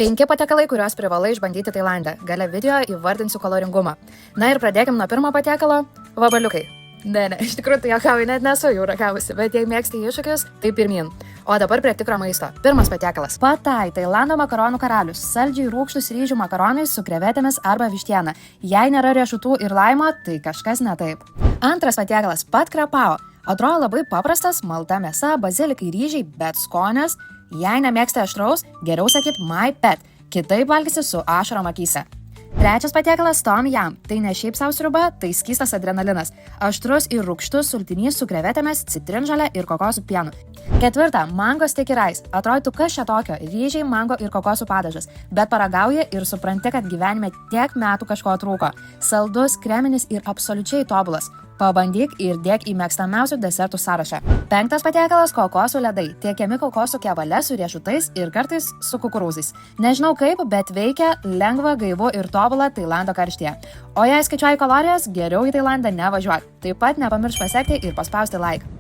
5 patiekalai, kuriuos privalai išbandyti Tailande. Gale video įvardinsiu kaloringumą. Na ir pradėkim nuo pirmo patiekalo – vabaliukai. Ne, iš tikrųjų tai juokauju, net nesu jų ragavusi, bet jei mėgsti iššūkius, tai pirmyn. O dabar prie tikro maisto. Pirmas patiekalas. Patai, Tailando makaronų karalius. Saldžiai rūgštus ryžių makaronai su krevetėmis arba vištiena. Jei nėra riešutų ir laimo, tai kažkas ne taip. Antras patiekalas – pat krapao. Atrodo labai paprastas, malta mėsa, bazilikai, ryžiai, bet skonis. Jei nemėgsti aštraus, geriau sakyt my pet, kitaip valgysi su ašarom akyse. Trečias patiekalas tom jam. Tai ne šiaip sau sriuba, tai skystas adrenalinas. Aštrus ir rūgštus sultinys su krevetėmis, citrinžole ir kokosų pienu. Ketvirta, mango sticky rice. Atrodytų kas čia tokio, ryžiai, mango ir kokosų padažas. Bet paragauji ir supranti, kad gyvenime tiek metų kažko trūko. Saldus, kreminis ir absoliučiai tobulas. Pabandyk ir dėk į mėgstamiausių desertų sąrašą. Penktas patiekalas – kokosų ledai. Tiekiami kokosų kevale su riešutais ir kartais su kukurūzais. Nežinau kaip, bet veikia lengva, gaivu ir tobula Tailando karštyje. O jei skaičiuoji kalorijas, geriau į Tailandą nevažiuok. Taip pat nepamiršk pasiekti ir paspausti like.